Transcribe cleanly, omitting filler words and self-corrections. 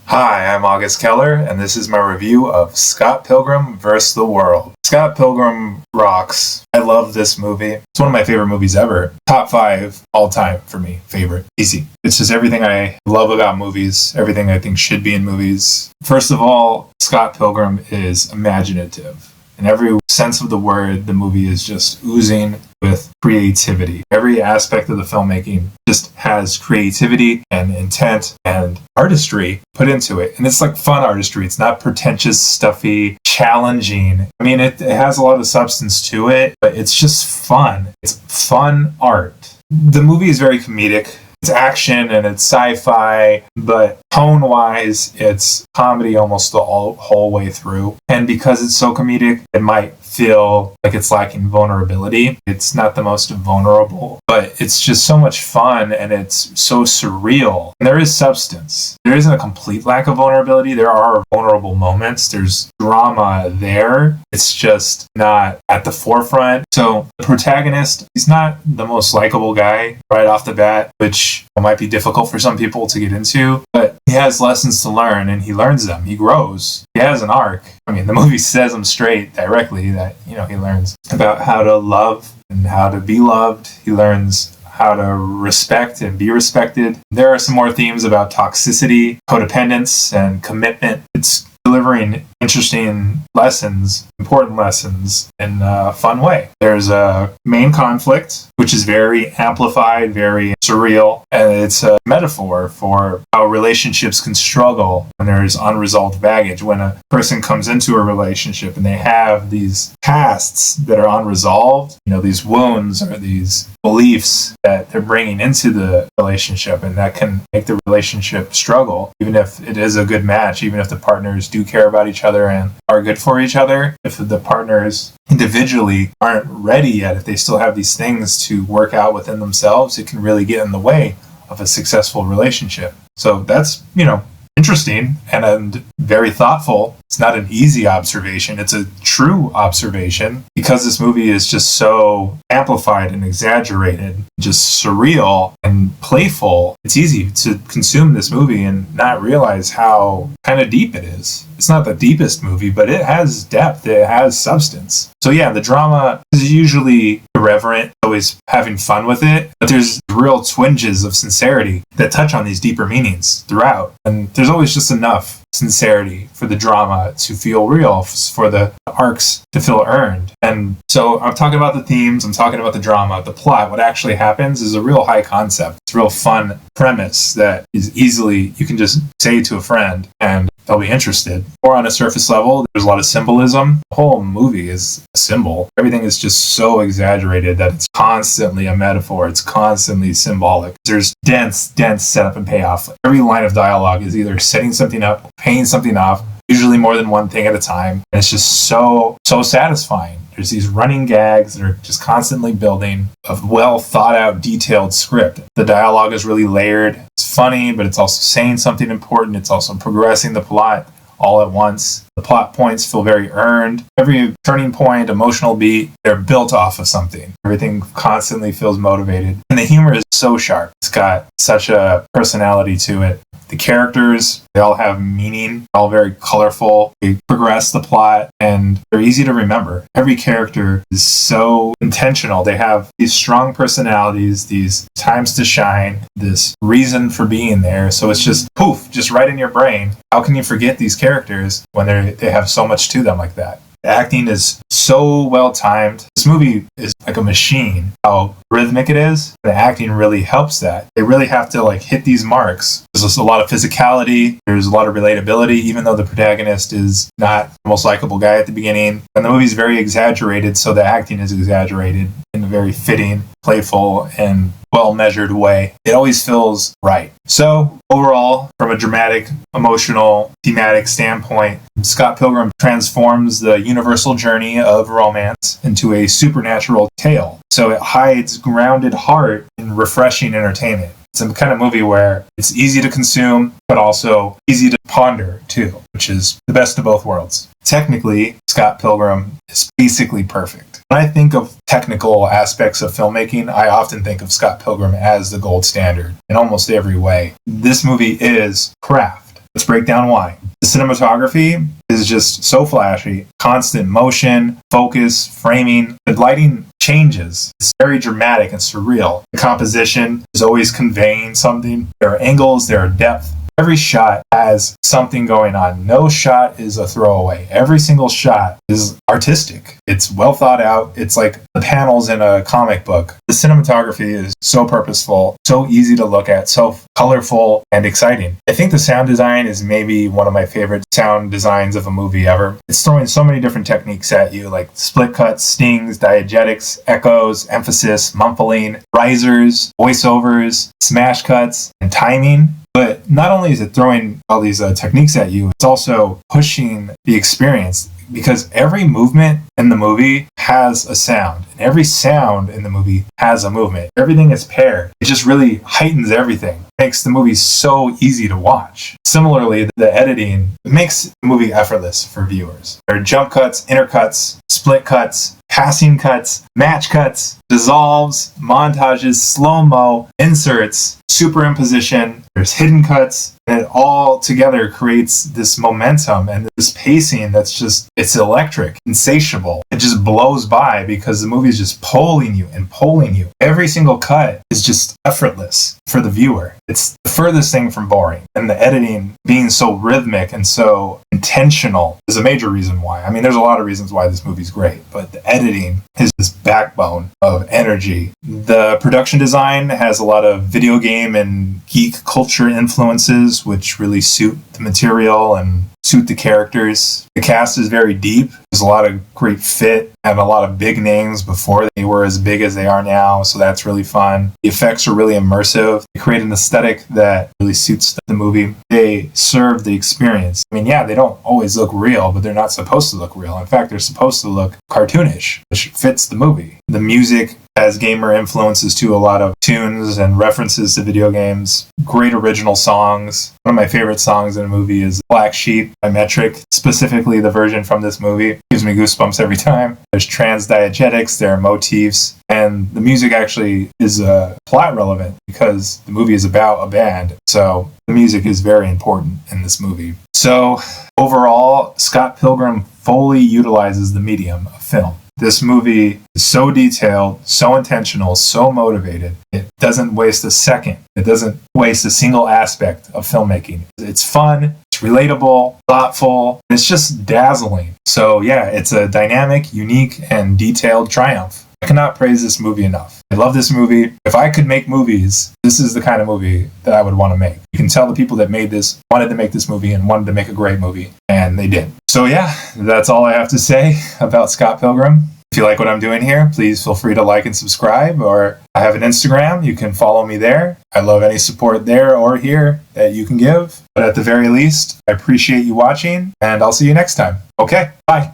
Hi, I'm August Keller, and this is my review of Scott Pilgrim vs. the World. Scott Pilgrim rocks. I love this movie. It's one of my favorite movies ever. Top 5 all time for me. Favorite. Easy. It's just everything I love about movies, everything I think should be in movies. First of all, Scott Pilgrim is imaginative. In every sense of the word, the movie is just oozing with creativity. Every aspect of the filmmaking just has creativity and intent and artistry put into it. And it's like fun artistry. It's not pretentious, stuffy, challenging. I mean, it has a lot of substance to it, but it's just fun. It's fun art. The movie is very comedic. It's action and it's sci-fi, but tone-wise, it's comedy almost the whole way through. And because it's so comedic, it might feel like it's lacking vulnerability. It's not the most vulnerable, but it's just so much fun and it's so surreal. And there is substance. There isn't a complete lack of vulnerability. There are vulnerable moments. There's drama there. It's just not at the forefront. So the protagonist, he's not the most likable guy right off the bat, which might be difficult for some people to get into, but he has lessons to learn and he learns them. He grows. He has an arc. I mean, the movie says him straight directly that, he learns about how to love and how to be loved. He learns how to respect and be respected. There are some more themes about toxicity, codependence, and commitment. It's delivering interesting lessons, important lessons in a fun way. There's a main conflict, which is very amplified, very surreal, and it's a metaphor for how relationships can struggle when there's unresolved baggage. When a person comes into a relationship and they have these pasts that are unresolved, these wounds or these beliefs that they're bringing into the relationship, and that can make the relationship struggle, even if it is a good match, even if the partners do care about each other and are good for each other. If the partners individually aren't ready yet, if they still have these things to work out within themselves, it can really get in the way of a successful relationship. So that's, interesting and very thoughtful. It's not an easy observation. It's a true observation because this movie is just so amplified and exaggerated, just surreal and playful. It's easy to consume this movie and not realize how kind of deep it is. It's not the deepest movie, but it has depth. It has substance. So yeah, the drama is usually irreverent, always having fun with it, but there's real twinges of sincerity that touch on these deeper meanings throughout. And there's always just enough sincerity for the drama to feel real, for the arcs to feel earned. And so I'm talking about the themes, I'm talking about the drama, the plot. What actually happens is a real high concept. It's a real fun premise that is easily, you can just say to a friend and they'll be interested. Or on a surface level, there's a lot of symbolism. The whole movie is a symbol. Everything is just so exaggerated that it's constantly a metaphor. It's constantly symbolic. There's dense setup and payoff. Every line of dialogue is either setting something up, paying something off, usually more than one thing at a time. And it's just so satisfying. There's these running gags that are just constantly building a well thought out, detailed script. The dialogue is really layered. It's funny, but it's also saying something important. It's also progressing the plot all at once. The plot points feel very earned. Every turning point, emotional beat, they're built off of something. Everything constantly feels motivated. And the humor is so sharp. It's got such a personality to it. The characters, they all have meaning, all very colorful. They progress the plot and they're easy to remember. Every character is so intentional. They have these strong personalities, these times to shine, this reason for being there. So it's just poof, just right in your brain. How can you forget these characters when they have so much to them like that? The acting is so well timed. This movie is like a machine. How rhythmic it is, the acting really helps that. They really have to hit these marks. There's a lot of physicality. There's a lot of relatability, even though the protagonist is not the most likable guy at the beginning. And the movie's very exaggerated, so the acting is exaggerated in a very fitting, playful, and well-measured way. It always feels right. So overall, from a dramatic, emotional, thematic standpoint, Scott Pilgrim transforms the universal journey of romance into a supernatural tale. So it hides grounded heart in refreshing entertainment. It's a kind of movie where it's easy to consume, but also easy to ponder too, which is the best of both worlds. Technically, Scott Pilgrim is basically perfect. When I think of technical aspects of filmmaking, I often think of Scott Pilgrim as the gold standard in almost every way. This movie is craft. Let's break down why. The cinematography is just so flashy, constant motion, focus, framing. The lighting changes. It's very dramatic and surreal. The composition is always conveying something. There are angles, there are depth. Every shot has something going on. No shot is a throwaway. Every single shot is artistic. It's well thought out. It's like the panels in a comic book. The cinematography is so purposeful, so easy to look at, so colorful and exciting. I think the sound design is maybe one of my favorite sound designs of a movie ever. It's throwing so many different techniques at you, like split cuts, stings, diegetics, echoes, emphasis, mumbling, risers, voiceovers, smash cuts, and timing. But not only is it throwing all these techniques at you, it's also pushing the experience, because every movement in the movie has a sound, and every sound in the movie has a movement. Everything is paired. It just really heightens everything. It makes the movie so easy to watch. Similarly, the editing makes the movie effortless for viewers. There are jump cuts, intercuts, split cuts, passing cuts, match cuts, dissolves, montages, slow-mo, inserts, superimposition, there's hidden cuts, and it all together creates this momentum and this pacing that's just, it's electric, insatiable. It just blows by because the movie is just pulling you and pulling you. Every single cut is just effortless for the viewer. It's the furthest thing from boring. And the editing being so rhythmic and so intentional is a major reason why. I mean, there's a lot of reasons why this movie's great, but the editing is this backbone of energy. The production design has a lot of video game and geek culture influences, which really suit the material and suit the characters. The cast is very deep. There's a lot of great fit and a lot of big names before they were as big as they are now, so that's really fun. The effects are really immersive. They create an aesthetic that really suits the movie. They serve the experience. I mean, yeah, they don't always look real, but they're not supposed to look real. In fact, they're supposed to look cartoonish, which fits the movie. The music has gamer influences too, a lot of tunes and references to video games. Great original songs. One of my favorite songs in a movie is Black Sheep by Metric, specifically the version from this movie. Gives me goosebumps every time. There's trans diegetics, there are motifs, and the music actually is plot relevant because the movie is about a band. So the music is very important in this movie. So overall, Scott Pilgrim fully utilizes the medium of film. This movie is so detailed, so intentional, so motivated. It doesn't waste a second. It doesn't waste a single aspect of filmmaking. It's fun, it's relatable, thoughtful, and it's just dazzling. So yeah, it's a dynamic, unique, and detailed triumph. I cannot praise this movie enough. I love this movie. If I could make movies, this is the kind of movie that I would want to make. You can tell the people that made this wanted to make this movie and wanted to make a great movie, and they did. So yeah, that's all I have to say about Scott Pilgrim. If you like what I'm doing here, please feel free to like and subscribe, or I have an Instagram. You can follow me there. I love any support there or here that you can give. But at the very least, I appreciate you watching, and I'll see you next time. Okay, bye.